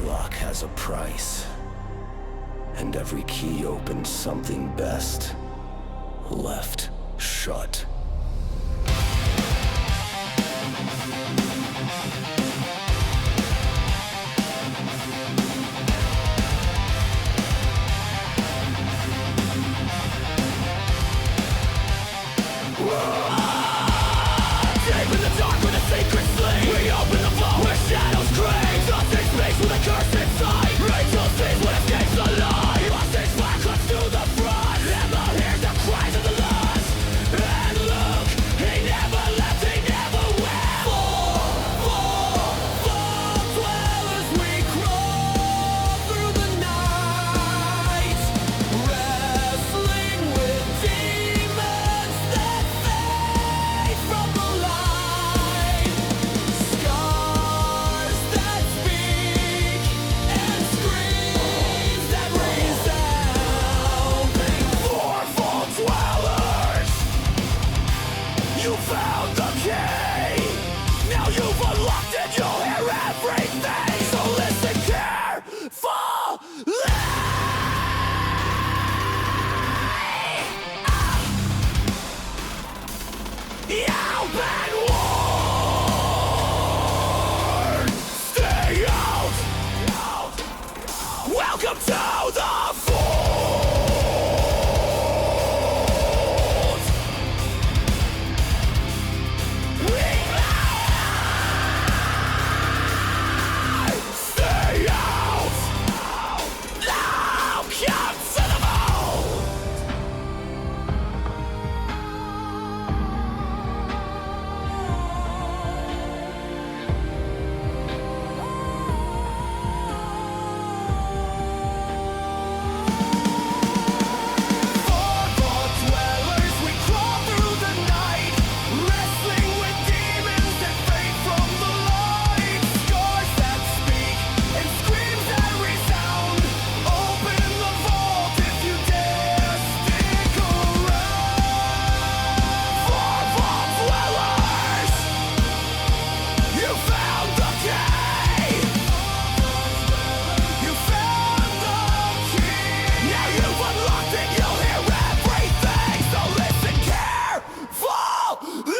lock has a price, and every key opens something best left shut. Deep in the dark with a secret sleep, we open the vault where shadows creep. Nothing speaks with a curse inside. Rachel sees what escapes the light. Hostage fire cuts to the front. Emma hears the cries of the lost. And look, he never left, he never will. Fall dwellers, we crawl through the night, wrestling with demons that fade from the light. Scars that speak and screams that resound. For fall dwellers, you found the key. Now you've unlocked it, you'll hear everything. So listen carefully. You've been warned. Stay out. Welcome to the fold. Stay out. Now come to the fold. For dwellers, we crawl through the night, wrestling with demons that fade from the light. Scars that speak and screams that resound. Open the vault if you dare stick around. For dwellers, you found the key. You found the key. Now you've unlocked it, you'll hear everything. So listen carefully.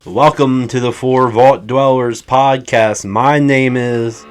Welcome to the Four Vault Dwellers podcast. My name is...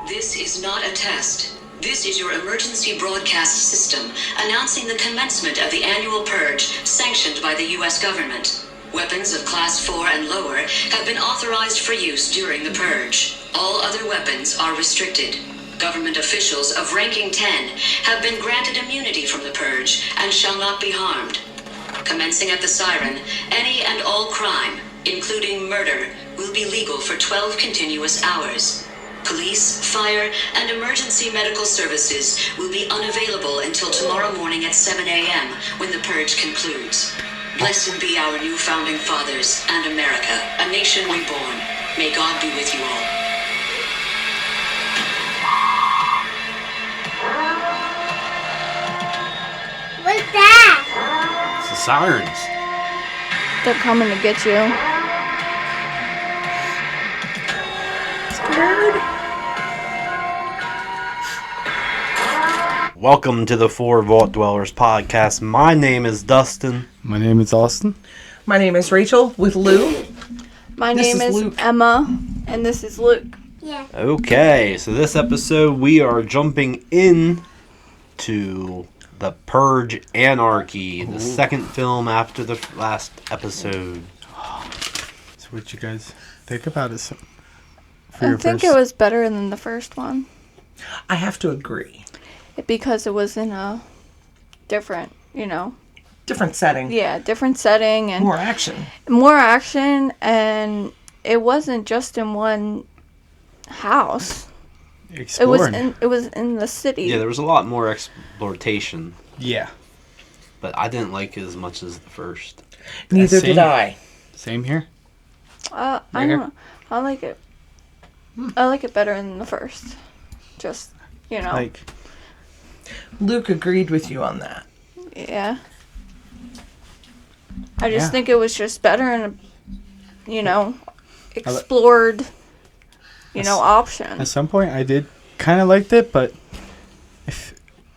This is not a test. This is your emergency broadcast system announcing the commencement of the annual Purge sanctioned by the U.S. government. Weapons of Class 4 and lower have been authorized for use during the Purge. All other weapons are restricted. Government officials of ranking 10 have been granted immunity from the Purge and shall not be harmed. Commencing at the siren, any and all crime, including murder, will be legal for 12 continuous hours. Police, fire, and emergency medical services will be unavailable until tomorrow morning at 7 a.m. when the Purge concludes. Blessed be our new founding fathers and America, a nation reborn. May God be with you all. What's that? It's the sirens. They're coming to get you. Welcome to the Four Vault Dwellers podcast. My name is Dustin. My name is Austin. My name is Rachel with Lou. My This name is is Luke. Emma, and this is Luke. Yeah. Okay, so this episode we are jumping in to the Purge Anarchy, the second film after the last episode. So what you guys think about it? I think it was better than the first one I have to agree. because it was in a different, Different setting. yeah, different setting and More action. more action, and it wasn't just in one house. Exploring. It was in the city. Yeah, there was a lot more exploitation, Yeah. but I didn't like it as much as the first. Neither Same. did I. Same here. I Right here. don't know. I like it I like it better than the first. Just, Like, Luke agreed with you on that. yeah. I just Yeah. think it was just better and, explored, option. at some point, I did kind of liked it, but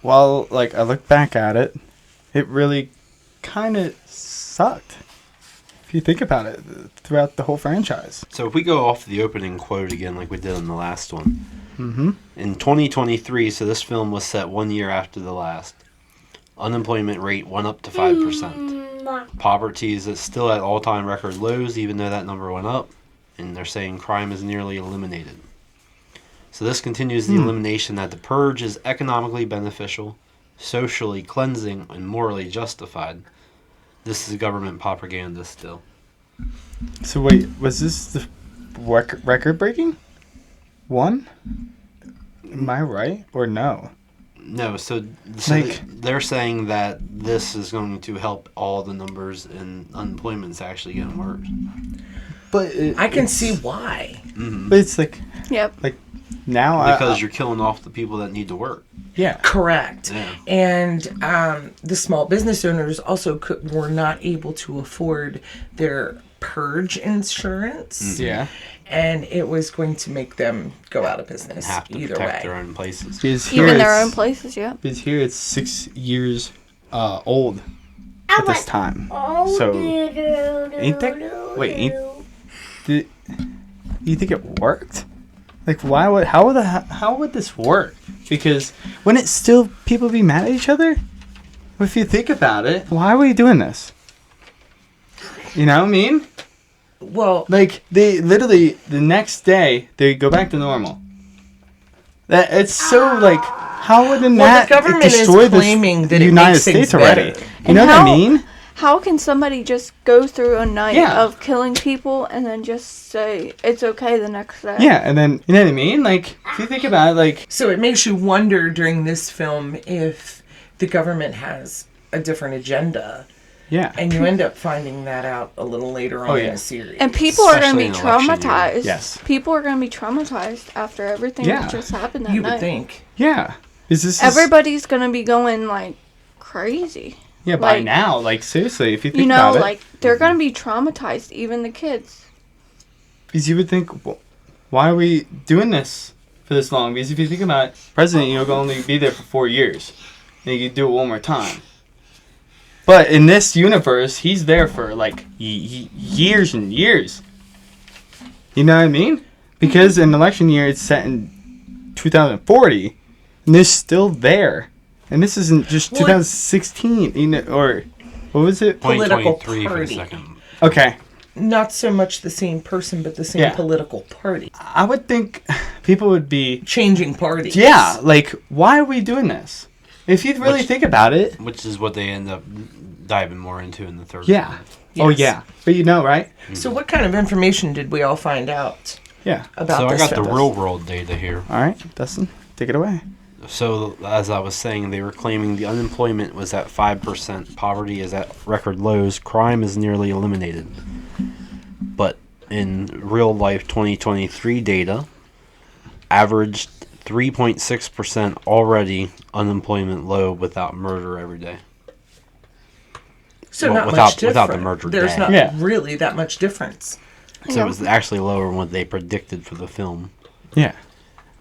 like, I look back at it, it really kind of sucked. If you think about it, throughout the whole franchise. So if we go off the opening quote again, like we did on the last one, Mm-hmm. in 2023, so this film was set 1 year after the last, unemployment rate went up to 5%. Poverty is still at all-time record lows, even though that number went up, and they're saying crime is nearly eliminated. So this continues the elimination that the purge is economically beneficial, socially cleansing, and morally justified. This is government propaganda still. So wait, was this the record-breaking one? Am I right or no? No, so Like- they're saying that this is going to help all the numbers, and unemployment's actually getting worse. But I can see why. But it's like Yep. now Because you're killing off the people that need to work. yeah. Correct. Yeah. And the small business owners also were not able to afford their purge insurance. Yeah. And it was going to make them go out of business Have to either protect way. their own places. Because here Even their it's- own places, yeah. Because here it's 6 years old at this time. So ain't that? Wait, do you think it worked? Like, how would this work? Because wouldn't it still people be mad at each other? If you think about it, why are we doing this? You know what I mean? Well, Like, they literally the next day they go back to normal. That it's so like, how would the that government is destroy the claiming that it United makes things States already? better. You know And what I how- mean? How can somebody just go through a night Yeah. of killing people and then just say it's okay the next day? Yeah, and then you know what I mean? Like, if you think about it, like, so it makes you wonder during this film if the government has a different agenda. yeah, And you end up finding that out a little later on in yeah. the series. And people are going to Especially be in election year. traumatized. Yes. People are going to be traumatized after everything Yeah. that just happened that you night. would think. yeah. Is this Everybody's going to be going like crazy. yeah? By like- now, like seriously, if you think You know, about it, like they're going to be traumatized, even the kids. because you would think, well, why are we doing this for this long? Because if you think about it, president, you're going to only be there for 4 years, and you can do it one more time. But in this universe, he's there for like years and years. You know what I mean? Because in election year, it's set in 2040, and they're still there. And this isn't just Well, 2016, you know, or what was it? Political 2023 for the party. second. Okay, Not so much the same person, but the same Yeah. political party. I would think people would be, Changing parties. yeah, like, why are we doing this? If you really Which- think about it, Which is what they end up diving more into in the third yeah. film. Oh, Yes. yeah. But you know, right? So what kind of information did we all find out Yeah. about So I this got the film? real world data here. All right, Dustin, take it away. So, as I was saying, they were claiming the unemployment was at 5%, poverty is at record lows, crime is nearly eliminated. But in real life 2023 data, averaged 3.6% already unemployment low without murder every day. So Well, not without- much different. without the murder There's day. not Yeah. really that much difference. So it was actually lower than what they predicted for the film. Yeah.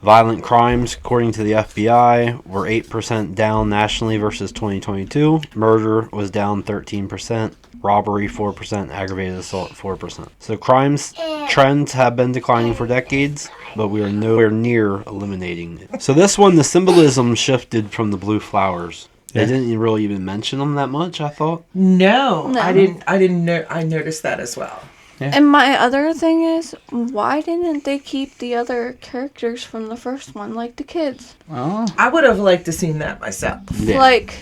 Violent crimes, according to the FBI, were 8% down nationally versus 2022. Murder was down 13%. Robbery 4%. Aggravated assault 4%. So crimes trends have been declining for decades, but we are nowhere near eliminating it. So this one, the symbolism shifted from the blue flowers. They Yeah. didn't really even mention them that much, I thought. No, No. I didn't know. I noticed that as well. And my other thing is, why didn't they keep the other characters from the first one, like the kids? Oh. I would have liked to seen that myself. Yeah. Like,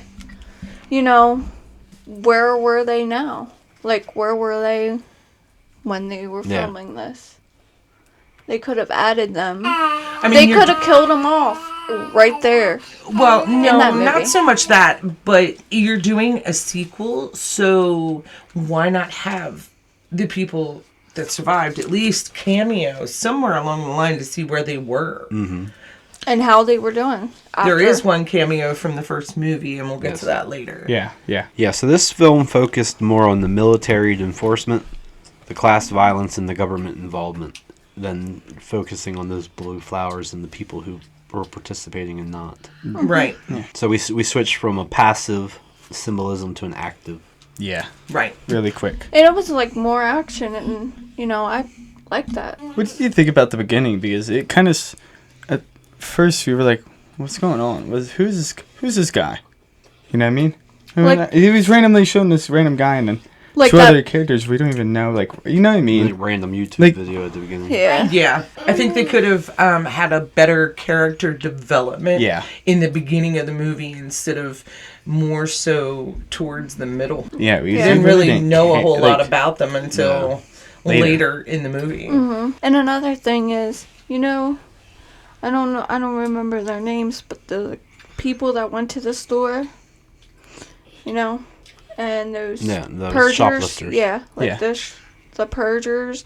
you know, where were they now? Like, where were they when they were Yeah. filming this? They could have added them. I They you're- could have killed them off right there. Well, no, that movie. not so much that, but you're doing a sequel, so why not have the people that survived at least cameo somewhere along the line to see where they were. Mm-hmm. And how they were doing. There is one cameo from the first movie, and we'll get Yes. to that later. Yeah, yeah. Yeah, so this film focused more on the military enforcement, the class violence, and the government involvement than focusing on those blue flowers and the people who were participating and not. Right. So we switched from a passive symbolism to an active. Yeah. Right. Really quick. And it was like more action, and I like that. What did you think about the beginning? Because it kind of, at first we were like, "What's going on? Who's this guy?" You know what I mean? Like- He was randomly showing this random guy, and then Like two that- other characters we don't even know. Like, you know what I mean? Like random YouTube Like- video at the beginning. Yeah. Yeah, I think they could have had a better character development Yeah. in the beginning of the movie instead of more so towards the middle. Yeah, we Didn't really didn't know a care- whole like, lot about them until Later. later in the movie. And another thing is, I don't remember their names, but the people that went to the store, and those The purgers, shoplifters. yeah, like Yeah. the purgers,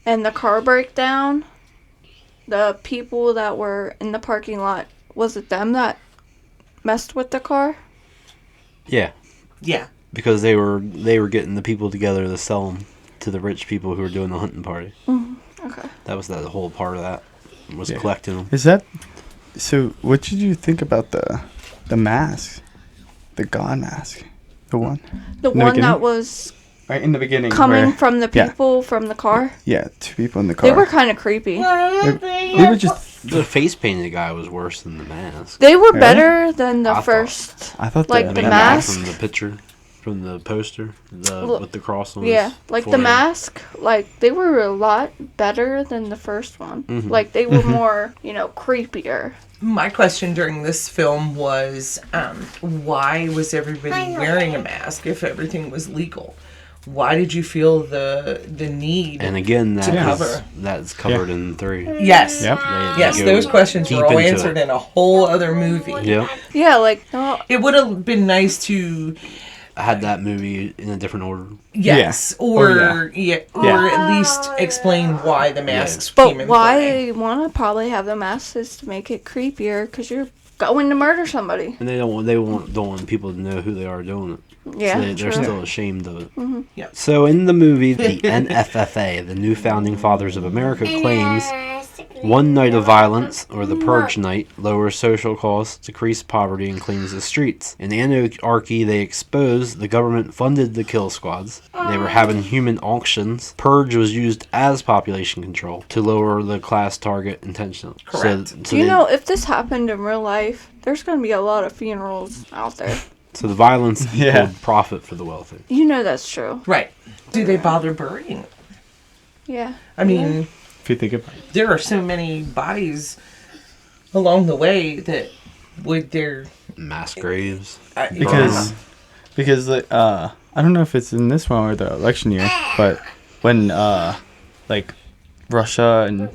and the car breakdown. The people that were in the parking lot, was it them that messed with the car? Yeah, Yeah. because they were getting the people together to sell them to the rich people who were doing the hunting party. Okay. That was that whole part of that, was Yeah. collecting them. Is that so? What did you think about the mask, the god mask, the one The In the one beginning? that was right in the beginning coming where- from the yeah. people from the car. Yeah, two people in the car. They were kind of creepy. They were just. The face painted guy was worse than the mask. They were Really? better than the I thought- first. I thought like I the mean, mask. from the picture, from the poster, Look, with the cross on. Yeah, his like the forehead. mask, like they were a lot better than the first one. Mhm. Like they were more, creepier. My question during this film was, why was everybody wearing a mask if everything was legal? Why did you feel the need? And again, To cover. that's covered in 3. Yes. Yep. Yes, They those go questions deep were all into answered it. in a whole other movie. Yep. Yeah, like no, It would have been nice to, I had that movie in a different order. yes, Yeah. or Oh, or Yeah. at least explain why the masks but came in why play. they want to probably have the masks is to make it creepier because you're going to murder somebody. And don't want people to know who they are doing it. Yeah, So they're true. still ashamed of it. Yeah. So in the movie, the NFFA, the New Founding Fathers of America, claims one night of violence, or the Purge night, lowers social costs, decreases poverty, and cleans the streets. In Anarchy, they expose the government funded the kill squads. They were having human auctions. Purge was used as population control to lower the class target intentionally. Correct. So Do you know if this happened in real life? There's going to be a lot of funerals out there. So the violence equaled Yeah. profit for the wealthy. You know that's true. Right. Do they bother burying it? Yeah. I mean, If you think about it. there are so many bodies along the way that would their Mass graves. Because I don't know if it's in this one or the election year, but when like Russia and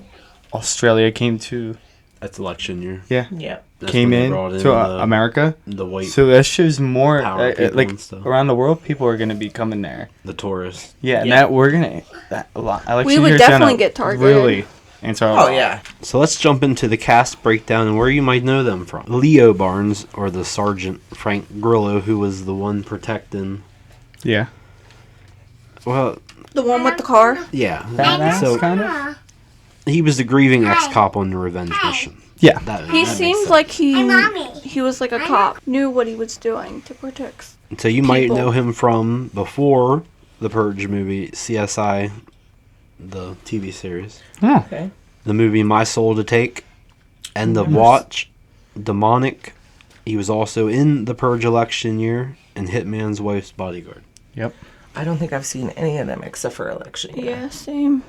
Australia came to That's election year. yeah That's came when they in brought to the- America, The white, so that shows more power people like and stuff. around the world people are gonna be coming there. the tourists. Yeah, and Yeah. that we're gonna that a lot. Election We would year's gonna definitely get targeted. Really answer. Oh yeah. So let's jump into the cast breakdown and where you might know them from. Leo Barnes, or the Sergeant Frank Grillo, who was the one protecting. Yeah. Well, The one with the car? yeah. Badass, So kind of. he was the grieving ex-cop on the revenge mission. Yeah. He that seems makes sense. like Mommy. he was like a cop, knew what he was doing to protect. So you might people. know him from before the Purge movie, CSI, the TV series, Oh. Okay. the movie My Soul to Take, and the Watch, Demonic. He was also in the Purge election year and Hitman's Wife's Bodyguard. Yep. I don't think I've seen any of them except for election year. Yeah, same.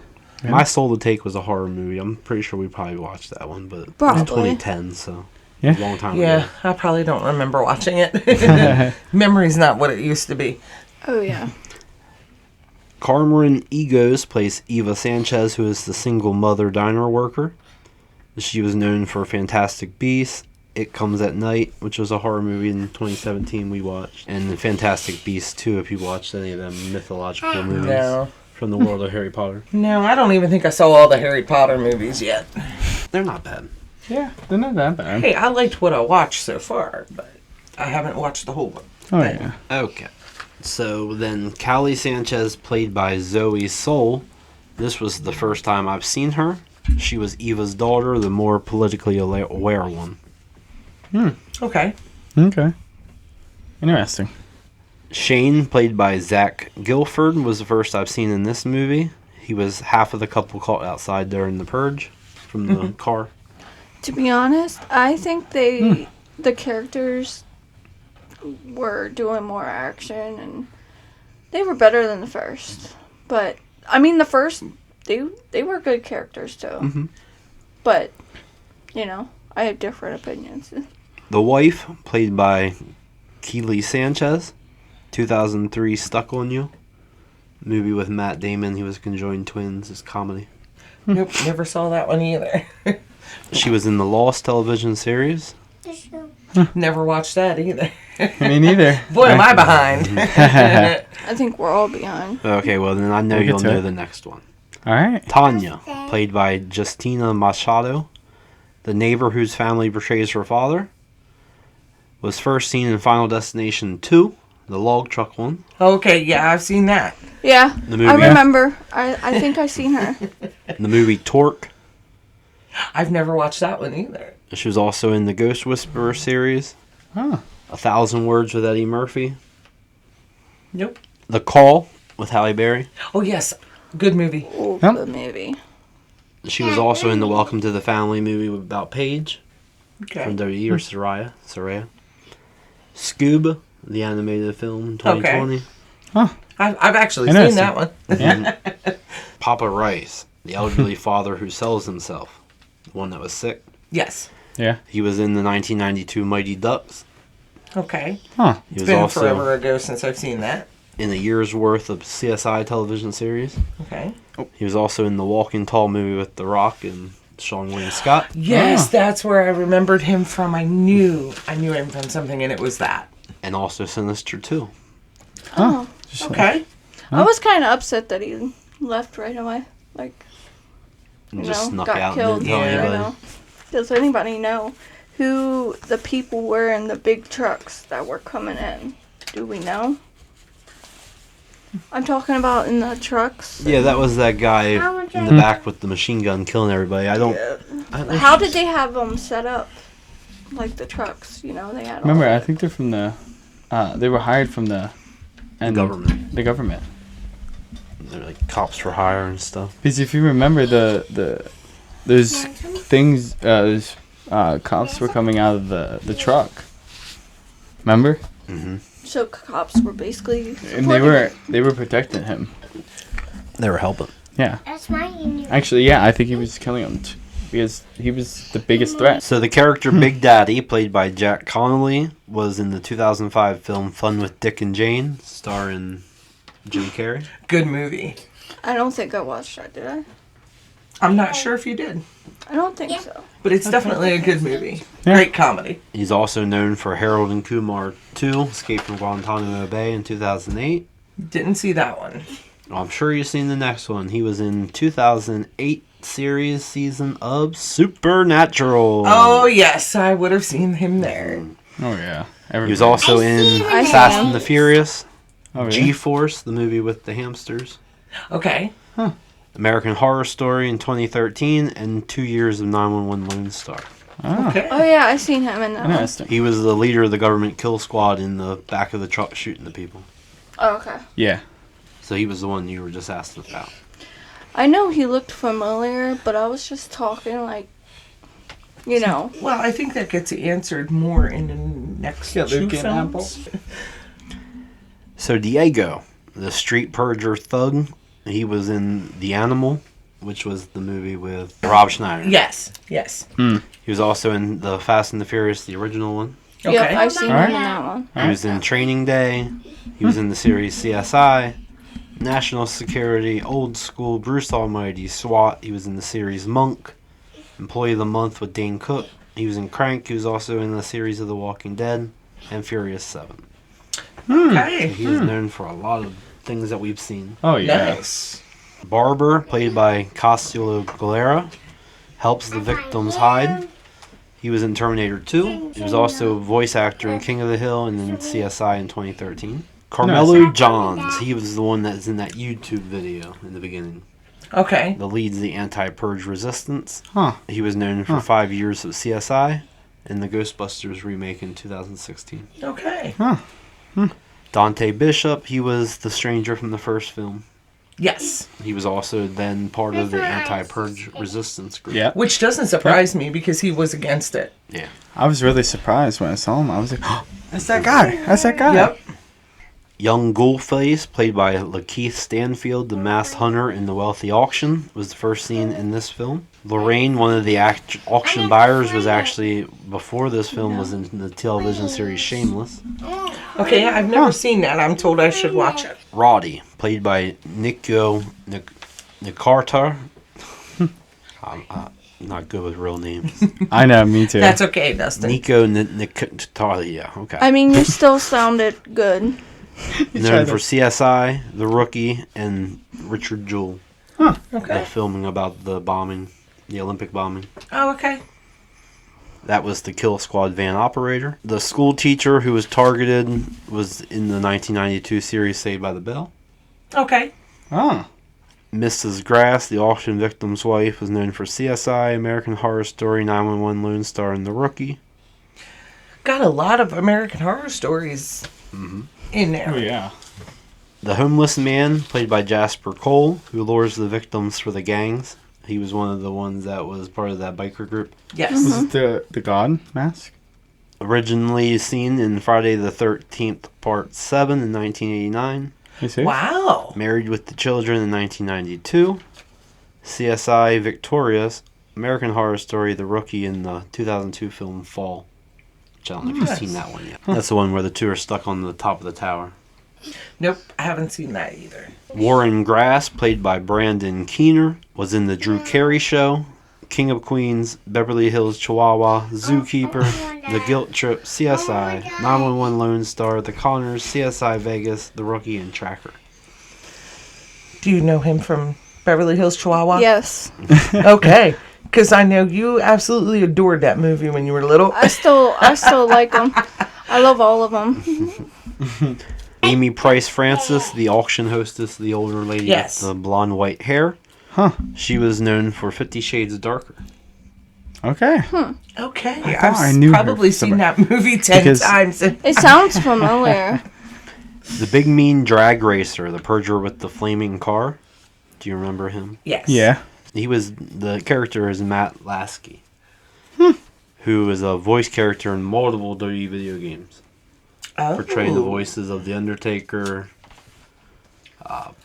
Yeah. My Soul to Take was a horror movie. I'm pretty sure we probably watched that one, but it was Probably. 2010, so Yeah. a long time Yeah, ago. I probably don't remember watching it. Memory's not what it used to be. Oh yeah. Carmen Egos plays Eva Sanchez, who is the single mother diner worker. She was known for Fantastic Beasts, It Comes at Night, which was a horror movie in 2017 we watched, and Fantastic Beasts 2, if you watched any of them mythological movies. No. from the world of Harry Potter. No, I don't even think I saw all the Harry Potter movies yet. They're not bad. Yeah, they're not that bad. Hey, I liked what I watched so far, but I haven't watched the whole one. Oh, yeah. Okay. So then Callie Sanchez, played by Zoe Soul. This was the first time I've seen her. She was Eva's daughter, the more politically aware one. Okay. Okay. Interesting. Shane, played by Zach Gilford, was the first I've seen in this movie. He was half of the couple caught outside during the Purge from the car. To be honest, I think the characters were doing more action and they were better than the first. But I mean, the first they were good characters too. Mm-hmm. But you know, I have different opinions. The wife, played by Keely Sanchez, 2003 Stuck on You. Movie with Matt Damon. He was conjoined twins. It's comedy. Nope, never saw that one either. She was in the Lost television series. Never watched that either. Me neither. Boy, am I behind. I think we're all behind. Okay, well then I know We'll get you'll to know it. the next one. All right. Tanya, played by Justina Machado, the neighbor whose family betrays her father, was first seen in Final Destination 2, the log truck one. Okay, yeah, I've seen that. Yeah, The movie. I remember. I think I seen her. The movie Torque. I've never watched that one either. She was also in the Ghost Whisperer series, Oh. 1,000 Words with Eddie Murphy, Nope. The Call with Halle Berry. Oh, yes. Good movie. Oh, Yep. good movie. She was also in the Welcome to the Family movie about Paige Okay. from WWE or Soraya. Scoob, the animated film in 2020. I've actually seen Interesting. that one. Yeah. Papa Rice, the elderly father who sells himself, the one that was sick. Yes. Yeah. He was in the 1992 Mighty Ducks. Okay. Huh. He It's was been also forever ago since I've seen that. in a year's worth of CSI television series. Okay. He was also in the Walking Tall movie with The Rock and Sean William Scott. Yes, that's where I remembered him from. I knew him from something, and it was that. And also Sinister 2. Oh, Okay. I was kind of upset that he left right away. Like, And you just know, snuck got out killed. and didn't tell Yeah. You anybody. know? Does anybody know who the people were in the big trucks that were coming in? Do we know? I'm talking about in the trucks. Yeah, that was that guy in the back with the machine gun killing everybody. I don't know. How did they have them set up? Like the trucks, you know, they had. all Remember, I that. think they're from the. They were hired from the. Government. The government. They're like cops for hire and stuff. Because if you remember those things, those cops were coming out of the truck. Remember? Mm-hmm. So cops were basically. And supporting they were protecting him. They were helping. Yeah. That's mine. Actually, yeah, I think he was killing them because he was the biggest threat. So the character Big Daddy, played by Jack Connolly, was in the 2005 film Fun with Dick and Jane, starring Jim Carrey. Good movie. I don't think I watched that, did I? I'm not sure if you did, I don't think so. but it's definitely a good movie. Yeah. Great comedy. He's also known for Harold and Kumar 2, Escape from Guantanamo Bay in 2008. Didn't see that one. Well, I'm sure you've seen the next one. He was in 2008 series season of Supernatural. Oh, yes, I would have seen him there. Oh yeah. He was also in I Fast am. and the Furious, Oh, really? G-Force, the movie with the hamsters, Okay. American Horror Story in 2013, and 2 years of 911 Lone Star. Oh, Okay. Oh yeah, I seen him in that one. interesting. He was the leader of the government kill squad in the back of the truck shooting the people. Oh, okay. Yeah. So he was the one you were just asking about. I know he looked familiar, but I was just talking like, you know. Well, I think that gets answered more in the next two Luke and films. So Diego, the street purger thug, he was in The Animal, which was the movie with Rob Schneider. Yes. Yes. He was also in the Fast and the Furious, the original one. Okay. Yep, I seen Alright. him in that one. He was in Training Day. He was in the series CSI, National Security, Old School, Bruce Almighty, SWAT. He was in the series Monk, Employee of the Month with Dane Cook. He was in Crank. He was also in the series of The Walking Dead and Furious 7. Okay. He is known for a lot of things that we've seen. Oh yeah. Nice. Barber, played by Costello Galera, helps the victims hide. He was in Terminator 2. He was also a voice actor in King of the Hill and in CSI in 2013. Carmelo Johns, he was the one that's in that YouTube video in the beginning. Okay. The lead's the Anti-Purge Resistance. Huh. He was known for 5 years of CSI and the Ghostbusters remake in 2016. Okay. Huh. Dante Bishop, he was the stranger from the first film. Yes. He was also then part of the Anti-Purge Resistance group. Yeah. Which doesn't surprise me because he was against it. Yeah. I was really surprised when I saw him. I was like, oh, that's that guy. That's that guy. Yep. Young Ghoulface, played by Lakeith Stanfield, the masked hunter in The Wealthy Auction, was the first seen in this film. Lorraine, one of the auction buyers, was actually, before this film, was in the television series Shameless. Okay, I've never seen that. I'm told I should watch it. Roddy, played by Nico Nicartar. I'm not good with real names. I know, me too. That's okay, Dustin. Nico Nicartar, yeah, okay. I mean, you still sounded good. Known for CSI, The Rookie, and Richard Jewell. Huh. The Okay. filming about the bombing, the Olympic bombing. Oh, okay. That was the Kill Squad van operator. The school teacher who was targeted was in the 1992 series Saved by the Bell. Okay. Oh. Mrs. Grass, the auction victim's wife, was known for CSI, American Horror Story, 911 Lone Star, and The Rookie. Got a lot of American Horror Stories in there. Oh, yeah. The homeless man, played by Jasper Cole, who lures the victims for the gangs. He was one of the ones that was part of that biker group. Yes. Was it the God mask? Originally seen in Friday the 13th, Part 7 in 1989. You see? Wow. Married with the Children in 1992. CSI Victorious. American Horror Story, The Rookie, in the 2002 film Fall. Which I don't know if you've seen that one yet. That's the one where the two are stuck on the top of the tower. Nope, I haven't seen that either. Warren Grass, played by Brandon Keener, was in The Drew Carey Show, King of Queens, Beverly Hills Chihuahua, Zookeeper, The Guilt Trip, CSI, 911 Lone Star, The Connors, CSI Vegas, The Rookie, and Tracker. Do you know him from Beverly Hills Chihuahua? Yes. Okay. Because I know you absolutely adored that movie when you were little. I still like them. I love all of them. Amy Price Francis, the auction hostess, the older lady Yes. with the blonde white hair. Huh. She was known for 50 Shades Darker. Okay. Okay. I thought I knew her probably seen somewhere. that movie 10 Because- times. It sounds familiar. The Big Mean Drag Racer, the Purger with the flaming car. Do you remember him? Yes. Yeah. He was, the character is Matt Lasky, who is a voice character in multiple WWE video games. Oh. Portraying the voices of The Undertaker,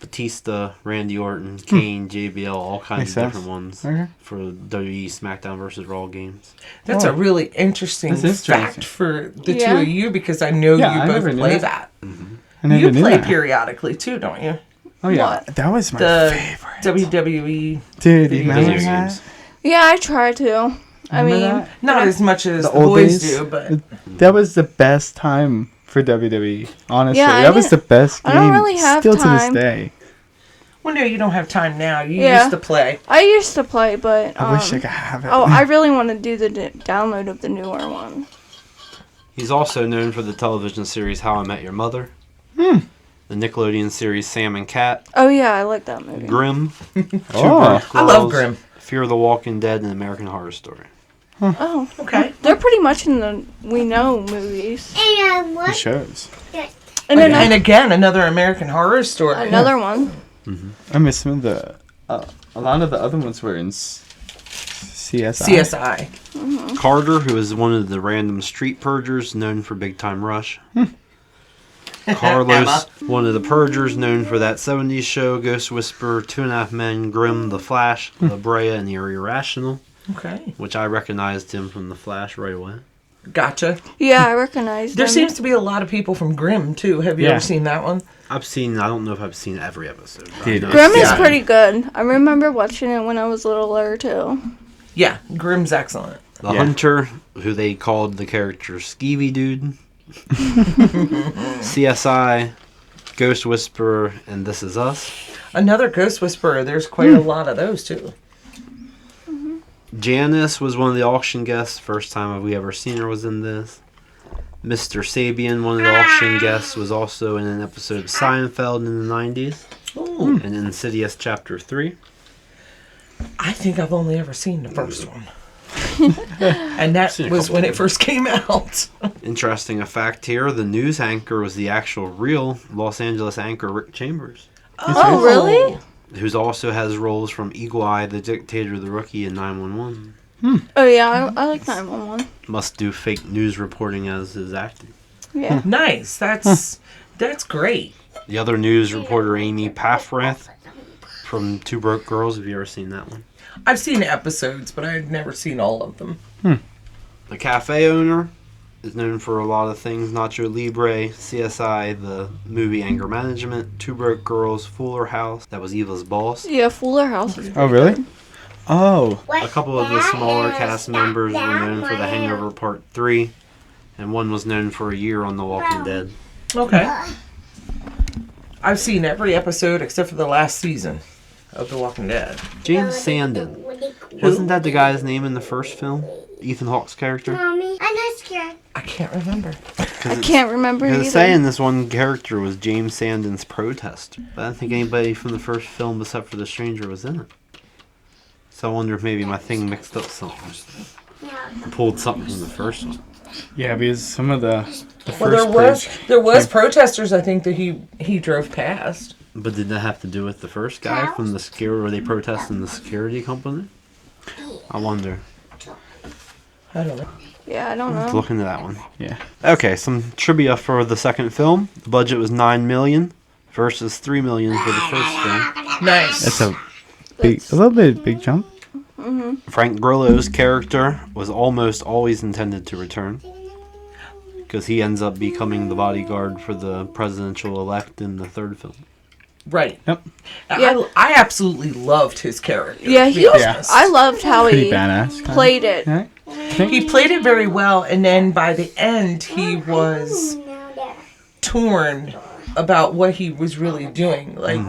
Batista, Randy Orton, Kane, JBL, all kinds Makes of sense. different ones Okay. for WWE SmackDown vs. Raw games. That's a really interesting That's interesting. fact for the Yeah. two of you because I know Yeah, you I both never knew play that. that. I never You knew play that. periodically too, don't you? Oh, yeah. What? That was my The favorite. WWE. Dude, you video remember games. that? Yeah, I try to. I Remember mean, that? Not as much as the, old boys days? do, but That was the best time for WWE. Honestly, Yeah, I that was the didn't- best game. I don't really have still to time. this day. well, no, you don't have time now. You Yeah. used to play. I used to play, but I wish I could have it. oh, I really want to do the download of the newer one. He's also known for the television series How I Met Your Mother, the Nickelodeon series Sam and Cat, Oh yeah, I like that movie. Grimm, Two Oh. Broke I love Girls, Grimm. Fear the Walking Dead, and American Horror Story. Oh, Okay. they're pretty much in the We Know movies. And The what? shows. And then And again, another American Horror Story. another one. I miss some of the. A lot of the other ones were in CSI. CSI. Carter, who is one of the random street purgers known for Big Time Rush. Carlos, Emma. one of the purgers known for that 70s show, Ghost Whisperer, 2.5 Men, Grimm, The Flash, La Brea, and the Irrational, Okay. which I recognized him from The Flash right away. Gotcha. Yeah, I recognize There them. seems to be a lot of people from Grimm, too. Have you Yeah. ever seen that one? I don't know if I've seen every episode. but I Dude, know Grimm I've is seen it. pretty good. I remember watching it when I was littler too. Yeah, Grimm's excellent. The Yeah. Hunter, who they called the character Skeevy Dude. CSI, Ghost Whisperer and This Is Us. Another Ghost Whisperer. There's quite a lot of those, too. Janice was one of the auction guests. First time we ever seen her was in this. Mr. Sabian, one of the auction guests, was also in an episode of Seinfeld in the 90s. Ooh. And Insidious Chapter 3. I think I've only ever seen the first one. And that was when it first came out. Interesting fact here, the news anchor was the actual real Los Angeles anchor Rick Chambers. Oh, really? Who also has roles from Eagle Eye, The Dictator, The Rookie, and 911. Oh, yeah, I like 911. Must do fake news reporting as his acting. Yeah. Nice. That's great. The other news reporter, Amy Paffrath, from Two Broke Girls. Have you ever seen that one? I've seen episodes, but I've never seen all of them. The cafe owner is known for a lot of things. Nacho Libre, CSI, the movie Anger Management, Two Broke Girls, Fuller House. That was Eva's boss. Yeah, Fuller House is Oh, really? Oh. A couple of the smaller cast members were known for The Hangover Part 3, and one was known for a year on The Walking Dead. Okay. I've seen every episode except for the last season of The Walking Dead. James Sandin. Wasn't that the guy's name in the first film? Ethan Hawke's character? Mommy, I'm not scared. I can't remember. I can't remember Because either. it's saying this one character was James Sandin's protest. But I don't think anybody from the first film except for the stranger was in it. So I wonder if maybe my thing mixed up something. Pulled something from the first one. Yeah, because some of the Well, first there was protesters, I think, that he drove past. But did that have to do with the first guy from the security? Were they protesting the security company? I wonder. I don't know. Yeah, I don't Let's know. look into that one. Yeah. Okay, some trivia for the second film. The budget was $9 million versus $3 million for the first film. Nice. That's a little bit big jump. Frank Grillo's character was almost always intended to return, because he ends up becoming the bodyguard for the presidential elect in the third film. Right. Yep. Yeah. I absolutely loved his character. Yeah, to be he was. honest. I loved how Pretty he badass. kinda. played it. Right? He played it very well, and then by the end, he was torn about what he was really doing. Like,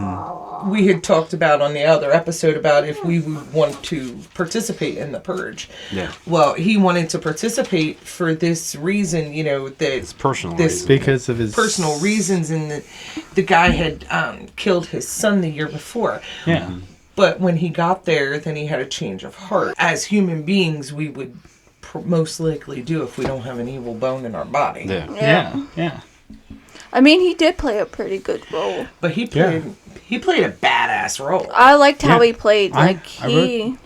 we had talked about on the other episode about if we would want to participate in the Purge. Yeah. Well, he wanted to participate for this reason, you know, that It's personal This- reason. Because of his personal reasons, and the guy had killed his son the year before. Yeah. But when he got there, then he had a change of heart. As human beings, we would most likely do if we don't have an evil bone in our body. Yeah. Yeah. Yeah. I mean, he did play a pretty good role. But he played a badass role. I liked how Yeah. he played. I Like, he...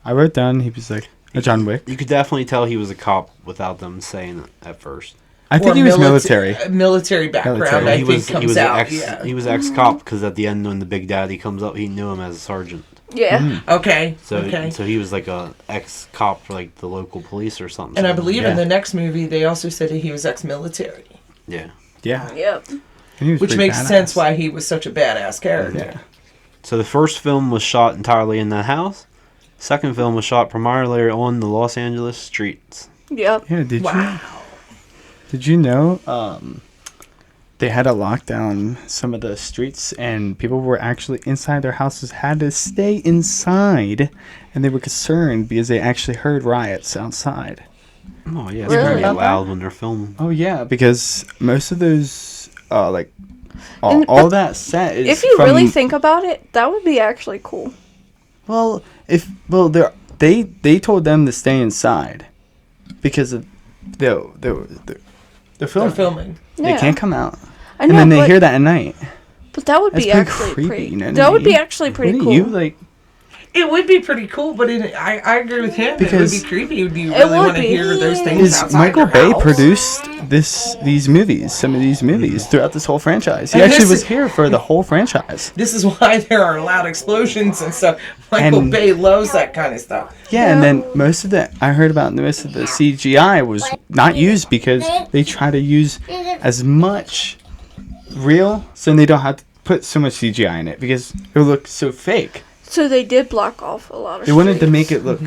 I wrote down he was like a John Wick. You could definitely tell he was a cop without them saying it at first. I think Or he was military. Military background, Military. I he think, was comes out. he was ex-cop, because at the end when the Big Daddy comes up, he knew him as a sergeant. Yeah. Okay. So okay. so he was like a ex-cop for like the local police or something. And I So, believe Yeah. in the next movie, they also said that he was ex-military, yeah. Yeah. Yep. And he was which pretty makes badass. sense why he was such a badass character. Yeah. So the first film was shot entirely in that house. Second film was shot primarily on the Los Angeles streets. Yep. Yeah. Wow. Did you know? They had to lock down some of the streets, and people were actually inside their houses, had to stay inside, and they were concerned because they actually heard riots outside. Oh yeah, it's Really? pretty loud when they're filming. Oh yeah, because most of those, like, And- all that set is. If you from, really think about it, that would be actually cool. they told them to stay inside because of they're They're filming. filming. They Yeah. can't come out, I and know, then they but, hear that at night. but that would That's be pretty actually creepy, pretty. you know what I That would be mean? actually pretty Wouldn't cool. you like? It would be pretty cool, but I agree with him. Because- it would be creepy. Would you It really would want to be. hear those things Is outside Michael your Bay house? produced these movies, some of these movies throughout this whole franchise? He And actually this was is- here for the whole franchise. This is why there are loud explosions and stuff. Michael And- Bay loves that kind of stuff. Yeah, and then most of the I heard about most of the CGI was not used because they try to use as much real, so they don't have to put so much CGI in it because it would look so fake. So they did block off a lot of They wanted to streets. make it look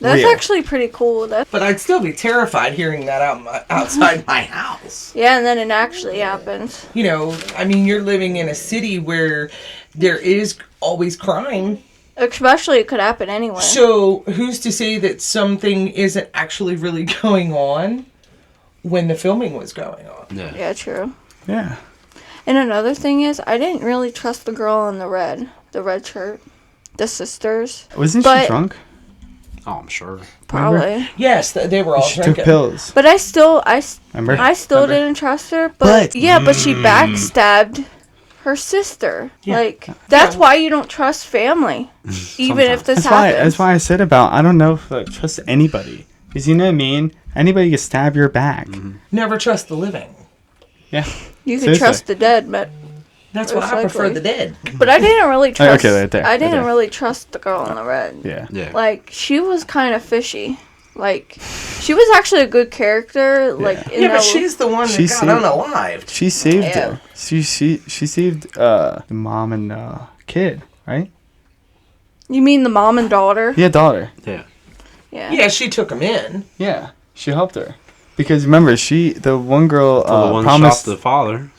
That's real. actually pretty cool. But I'd still be terrified hearing that outside my house. Yeah, and then it actually happens. You know, I mean, you're living in a city where there is always crime. Especially, it could happen anywhere. So who's to say that something isn't actually really going on when the filming was going on? Yeah, true. Yeah. And another thing is, I didn't really trust the girl in the red shirt, the sisters. Wasn't But- she drunk? Oh, I'm sure. Probably. Yes, they were all She drinking. took pills. But I still Remember? didn't trust her. But she backstabbed her sister. Yeah. Like, that's why you don't trust family, even if this happens. That's why I said about, I don't know if I trust anybody. Because you know what I mean? Anybody can stab your back. Never trust the living. Yeah. You can Seriously. trust the dead, but That's why Most I prefer likely. the dead. but I didn't really trust. okay, right there, I right didn't there. really trust the girl in the red. Yeah. Yeah. Like, she was kind of fishy. Like, she was actually a good character. Like, in Yeah, but the- she's the one that She got saved- unalived. She saved Yeah. her. She saved the mom and kid, right? You mean the mom and daughter? Yeah, daughter. Yeah. Yeah. Yeah, she took him in. Yeah. She helped her. Because remember, the one girl So the one promised shot the father.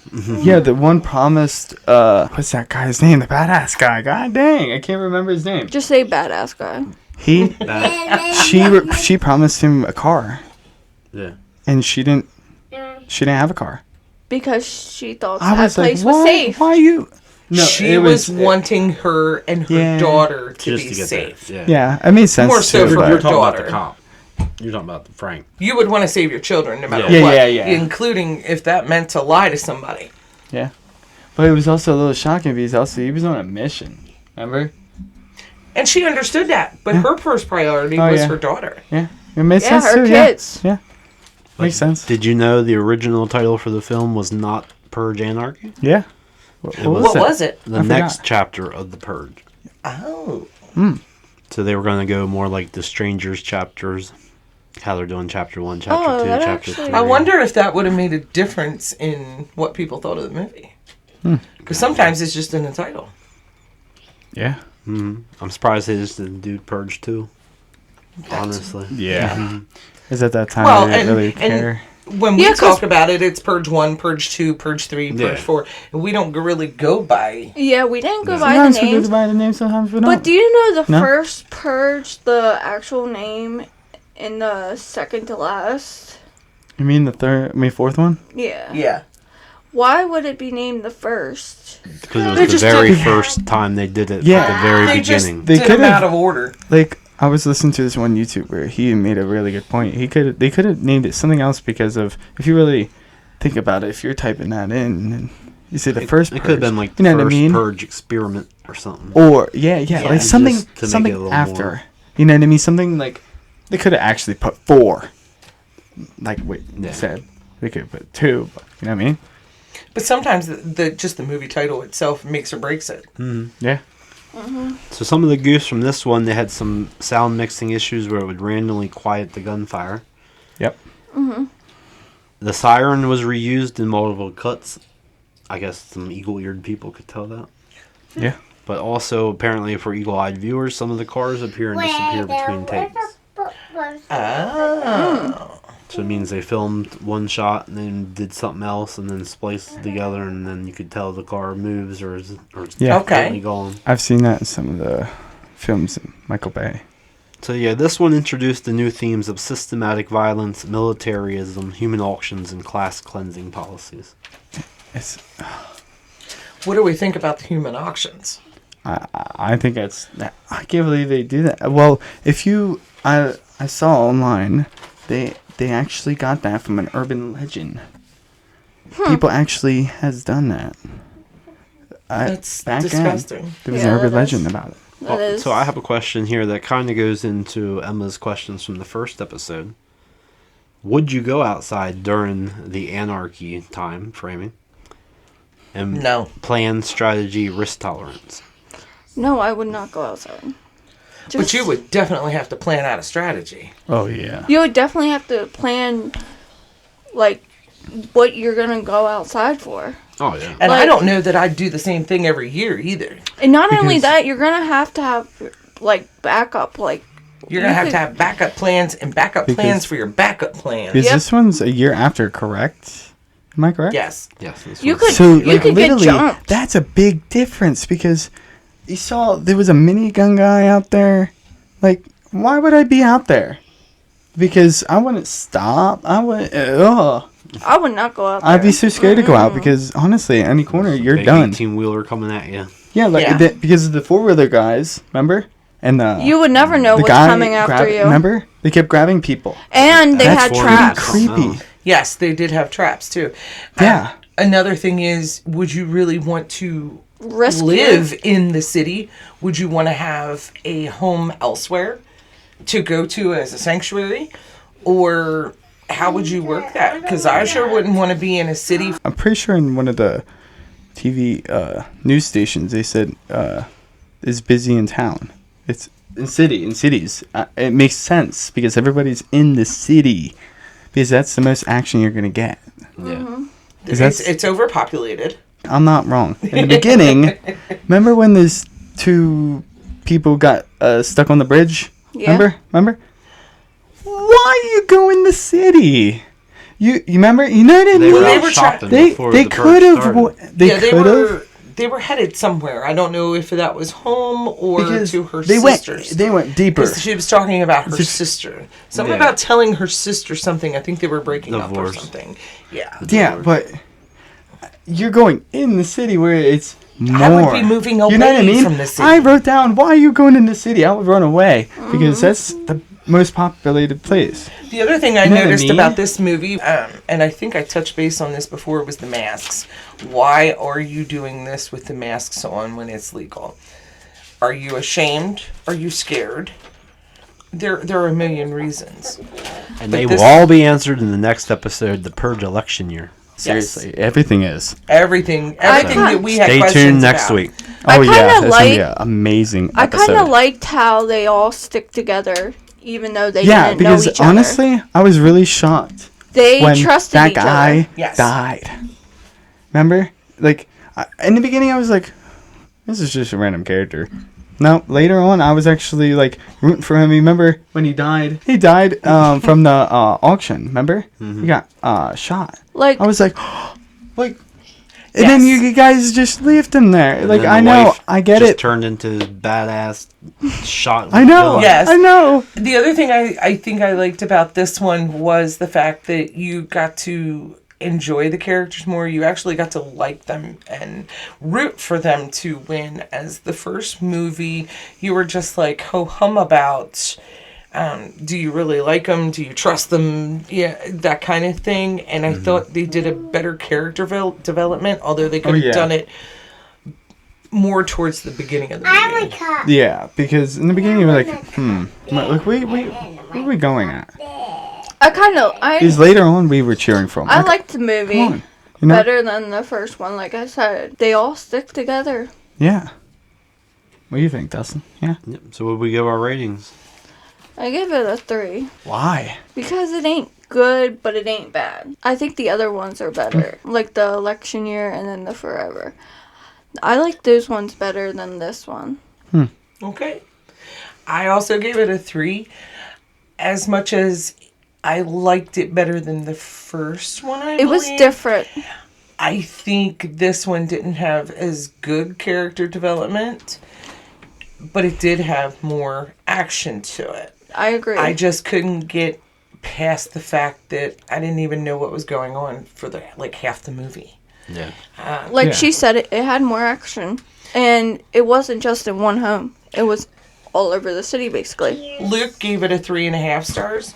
Yeah, the one promised what's that guy's name? The badass guy. God dang, I can't remember his name. Just say badass guy. He she promised him a car Yeah. and she didn't have a car. Because she thought I that was like, place was why, safe. why you? No, she it was wanting her and her Yeah. daughter to Just be to get safe. there. Yeah. Yeah, it made sense. More so too, for but- your You're talking about daughter. the cop. You're talking about the Frank. You would want to save your children no matter Yeah. what. Yeah. Including if that meant to lie to somebody. Yeah, but it was also a little shocking because he was on a mission. Remember? And she understood that. But her first priority Oh, was yeah. her daughter. Yeah, it made Yeah, sense her too. kids. Yeah, makes sense. Did you know the original title for the film was not Purge Anarchy? Yeah. What What was it? The I next forgot. chapter of the Purge. Oh. So they were going to go more like the Strangers chapters. How they're doing chapter 1, chapter Oh, 2, that chapter actually- 3. I wonder if that would have made a difference in what people thought of the movie. Because sometimes it's just in the title. Yeah. I'm surprised they just didn't do Purge 2. Honestly. Yeah. Is at that time Well, I didn't and- really and- care. When we Yeah, 'cause- talk about it, it's Purge 1, Purge 2, Purge 3, Purge Yeah. 4. And we don't really go by... Yeah, we didn't go by the Sometimes we names. go by the name, sometimes we don't. But do you know the No? first Purge, the actual name, and the second to last? You mean fourth one? Yeah. Yeah. Why would it be named the first? Because it They was the just very didn't- first time they did it Yeah. at the very They just beginning. They did them could've- out of order. Like I was listening to this one YouTuber. He made a really good point. They could have named it something else because of if you really think about it, if you're typing that in, and you say the first. It could have been like you the know what I first mean? Purge experiment or something. Or yeah, like something just to make it a little after. more- You know what I mean? Something like they could have actually put 4. Like what you Yeah. said, they could put 2. But, you know what I mean? But sometimes just the movie title itself makes or breaks it. Yeah. So some of the goofs from this one, they had some sound mixing issues where it would randomly quiet the gunfire. Yep. The siren was reused in multiple cuts. I guess some eagle-eared people could tell that. Yeah. But also, apparently for eagle-eyed viewers, some of the cars appear and disappear between takes. Oh. So it means they filmed one shot and then did something else and then spliced it together, and then you could tell the car moves or is Yeah. Okay. going. I've seen that in some of the films in Michael Bay. So yeah, this one introduced the new themes of systematic violence, militarism, human auctions, and class cleansing policies. It's What do we think about the human auctions? I think I can't believe they do that. Well, if you I saw online they actually got that from an urban legend. People actually has done that. That's back then, disgusting. there was Yeah, an urban that is. legend about it. That is. So I have a question here that kind of goes into Emma's questions from the first episode. Would you go outside during the Anarchy time framing? And No. plan, strategy, risk tolerance. No, I would not go outside. But you would definitely have to plan out a strategy. Oh yeah. You would definitely have to plan, like, what you're gonna go outside for. Oh yeah. And I Like- don't know that I'd do the same thing every year either. And not only Because- that, you're gonna have, like, backup, like, You're going to have backup plans and backup plans for your backup plans. Because this one's a year after, correct? Am I correct? Yes. Yes. You could, So, you could get jumped. that's a big difference because you saw there was a minigun guy out there. Like, why would I be out there? Because I wouldn't stop. I would not go out there. I'd be so scared to go out because, honestly, any corner, you're Big done. 18-wheeler coming at you. Yeah, because of the four-wheeler guys, remember? And you would never know what's coming after you. Remember? They kept grabbing people. And they had traps. Creepy. Yes, they did have traps, too. Yeah. Another thing is, would you really want to Risk live in the city? Would you want to have a home elsewhere to go to as a sanctuary? Or how would you work that? Because I sure wouldn't want to be in a city. I'm pretty sure in one of the TV news stations they said is busy in town. It's in cities. It makes sense because everybody's in the city because that's the most action you're gonna get. Yeah. It's overpopulated. I'm not wrong. In the beginning, remember when those two people got stuck on the bridge? Yeah. Remember? Why you go in the city? You remember? You know what I mean? They were They out were shopping tra- before They the could Purge have. started. They could have. They were headed somewhere. I don't know if that was home or to her they sister's. They went deeper. Because she was talking about her sister. Something about telling her sister something. I think they were breaking up or something. Yeah. Yeah, but you're going in the city where it's more. I would be moving away You know what I mean? from the city. I wrote down, why are you going in the city? I would run away because that's the most populated place. The other thing I You know what I noticed mean? about this movie, and I think I touched base on this before, was the masks. Why are you doing this with the masks on when it's legal? Are you ashamed? Are you scared? There are a million reasons. And they will all be answered in the next episode, the Purge election year. Seriously, everything is. Everything that we had Stay questions tuned next about. week. I Oh kinda yeah, that's gonna be like- an amazing I episode. kind of liked how they all stick together, even though they Yeah, didn't know because each other. honestly, I was really shocked They when trusted that each guy other. Yes. died. Remember? Like, in the beginning, I was like, this is just a random character. No, later on, I was actually, like, rooting for him. Remember when he died? He died from the auction, remember? He got shot. Like, I was like, and then you guys just left him there. And Like, then I the know, wife I get just it. turned into this badass shot. I know. Yes. I know. The other thing I think I liked about this one was the fact that you got to enjoy the characters more. You actually got to like them and root for them to win. As the first movie, you were just like ho-hum about, do you really like them? Do you trust them? Yeah, that kind of thing. And I thought they did a better character development, although they could have done it more towards the beginning of the movie. Yeah, because in the beginning, you were like, like, where are we going at? Because later on, we were cheering for him. I liked the movie Come on, you know? better than the first one. Like I said, they all stick together. Yeah. What do you think, Dustin? Yeah. Yep. So what we give our ratings? I give it a 3 Why? because it ain't good, but it ain't bad. I think the other ones are better, like the election year and then the forever. I like those ones better than this one. Okay. I also gave it a 3. As much as I liked it better than the first one, It was different. I think this one didn't have as good character development, but it did have more action to it. I agree. I just couldn't get past the fact that I didn't even know what was going on for half the movie. Yeah. She said, it had more action. And it wasn't just in one home. It was all over the city, basically. Luke gave it a 3.5 stars.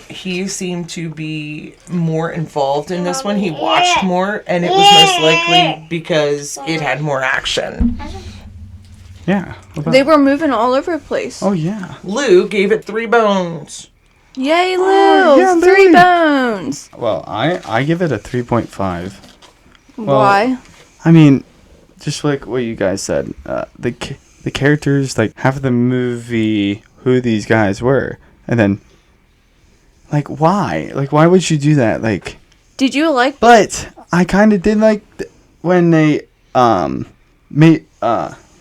He seemed to be more involved in this one. He watched more, and it was most likely because it had more action. Yeah. They were moving all over the place. Oh, yeah. Lou gave it 3 bones. Yay, Lou! yeah, 3 Lou. bones! Well, I give it a 3.5. Why? I mean, just like what you guys said, the characters, like, half of the movie, who these guys were, and then, like, why? Like, why would you do that? Like, Did you like... but I kind of did like when they,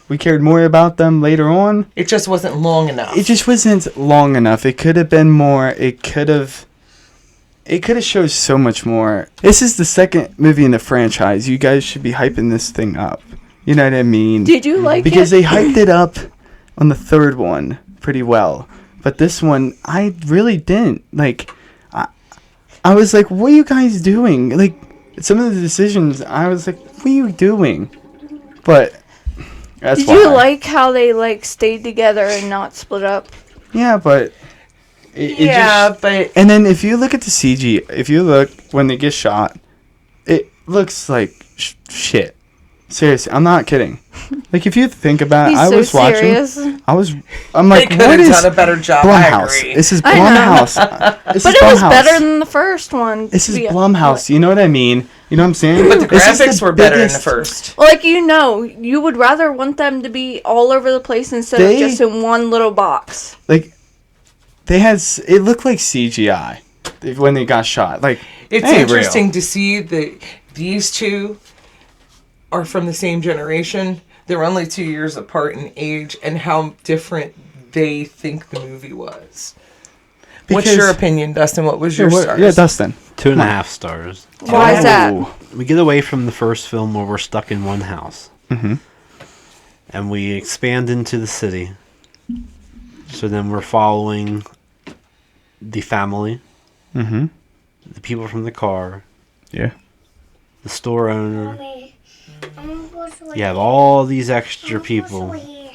we we cared more about them later on. It just wasn't long enough. It just wasn't long enough. It could have been more. It could have showed so much more. This is the second movie in the franchise. You guys should be hyping this thing up. You know what I mean? Did you like because it? they hyped it up on the third one pretty well. But this one, I really didn't. Like, I was like, what are you guys doing? Like, some of the decisions, I was like, what are you doing? But that's Did why. you like how they, like, stayed together and not split up? Yeah, but... but... And then if you look at the CG, if you look when they get shot, it looks like shit. Seriously, I'm not kidding. Like, if you think about it, He's I so was serious. watching. I'm like, they what could have is done a better job. Blumhouse? I agree. This is I know. Blumhouse. This But is it was Blumhouse. better than the first one. This is to be- Blumhouse. You know what I mean? You know what I'm saying? But the This is graphics were better in the biggest- first. Like, you know, you would rather want them to be all over the place instead of just in one little box. Like, they had. It looked like CGI when they got shot. Like, It's that ain't interesting real. to see that these two are from the same generation. They're only 2 years apart in age, and how different they think the movie was. What's Because- your opinion, Dustin? What was your stars? Yeah, Dustin. 2.5 stars. Why is that? Oh. We get away from the first film where we're stuck in one house. Mhm. And we expand into the city. So then we're following the family, Mhm. the people from the car, Yeah. the store owner. You have all these extra people,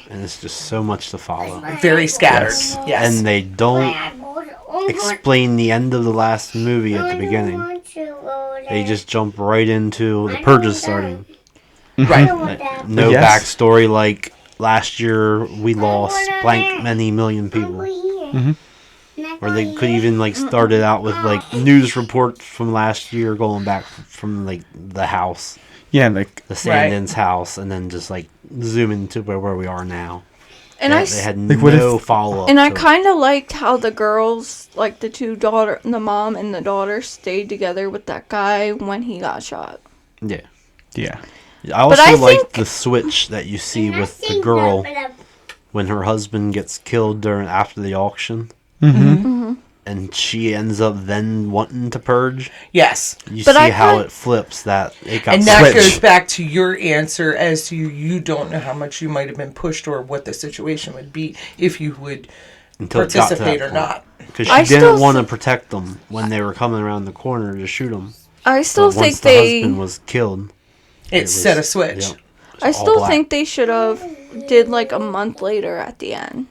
and it's just so much to follow. Very scattered. Yes. And they don't explain the end of the last movie at the beginning. They just jump right into the Purge is starting. Right. Like, no Yes. backstory like last year we lost blank many million people. Or they could even like start it out with like news reports from last year going back from like the house, Yeah, like the Sandins house, and then just like zoom into where we are now. And They had Like, what no if- follow up. And I kind of liked how the girls, like the two daughter, the mom and the daughter, stayed together with that guy when he got shot. yeah. yeah. I also I like think- the switch that you see with the girl when her husband gets killed after the auction, and she ends up then wanting to purge. Yes. You But see I how kind- it flips that it got And that switched. goes back to your answer as to you don't know how much you might have been pushed or what the situation would be if you would Until it got to that participate or point. not. Because I she still didn't want to th- protect them when they were coming around the corner to shoot them. I still But once think the they. husband was killed, It was- set a switch. yep, it was I all still black. think they should have did like a month later at the end.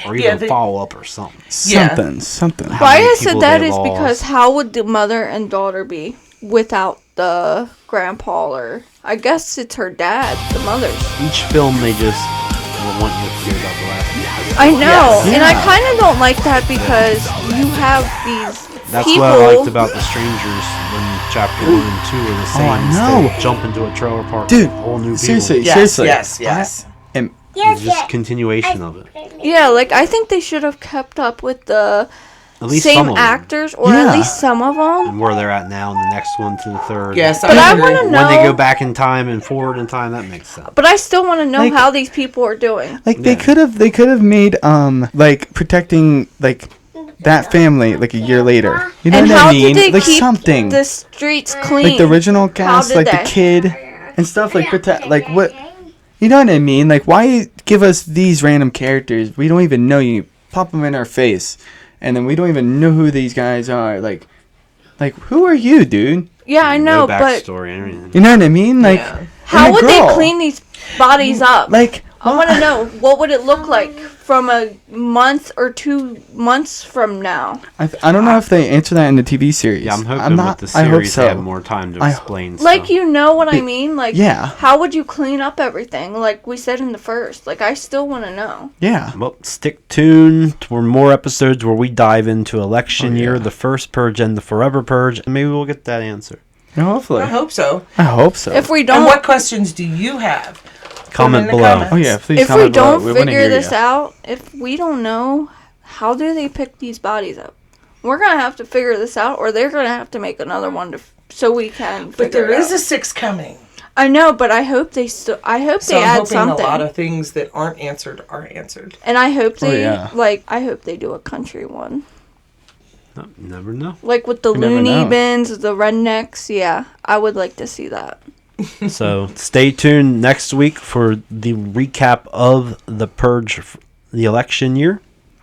or Yeah, even they- follow up or something. Yeah. Something. How Why many I said people that they is lost. because how would the mother and daughter be without the grandpa or I guess it's her dad, the mother's. Each film they just want you to forget about the last one. I know, Yes. and I Yeah. kind of don't like that because you have these That's people. what I liked about The Strangers when chapter 1 and 2 are the same. I Instead know. of jump into a trailer park Dude, with whole new seriously. people. Yes, Seriously. yes. It's just continuation of it. Yeah, like I think they should have kept up with the At least some same of them. actors, or Yeah. at least some of them. And where they're at now, and the next one to the third. Yes, But I agree. want to know. When they go back in time and forward in time, that makes sense. But I still want to know Like- how these people are doing. Like Yeah. they could have made like protecting like that family like a year later. You know And what how I mean? did they Like keep something. the streets clean? Like the original How cast, did like they? the kid and stuff, like protect, like what, you know what I mean? Like why give us these random characters? We don't even know you. Pop them in our face, and then we don't even know who these guys are. Like who are you, dude? Yeah, I know, no but backstory and everything. You know what I mean? Like Yeah. how and the would they girl, clean these bodies up? Like I want to know, what would it look like from a month or 2 months from now? I don't know if they answer that in the TV series. Yeah, I'm hoping not, with the I hope series so. they have more time to I- explain stuff. Like, you know what I mean? Like, yeah. how would you clean up everything? Like we said in the first. Like, I still want to know. Yeah. Well, stick tuned for more episodes where we dive into election year, the first purge, and the forever purge, and maybe we'll get that answer. Yeah, hopefully. I hope so. I hope so. If we And don't, what questions do you have? Comment Put 'em in the below. comments. Oh yeah, please. if we comment below. don't We wanna figure hear this ya. out, if we don't know, how do they pick these bodies up? We're gonna have to figure this out, or they're gonna have to make another one so we can. But figure there it is out. a 6 coming. I know, but I hope they still. I hope So they I'm add hoping something. a lot of things that aren't answered are answered. And I hope they yeah. I hope they do a country one. Oh, you never know. Like with the You never loony know. bins, the rednecks. Yeah, I would like to see that. So stay tuned next week for the recap of the Purge, the election year.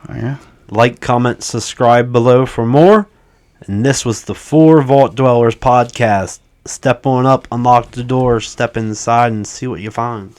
Oh, yeah. Like, comment, subscribe below for more. And this was the 4 Vault Dwellers podcast. Step on up, unlock the door, step inside, and see what you find.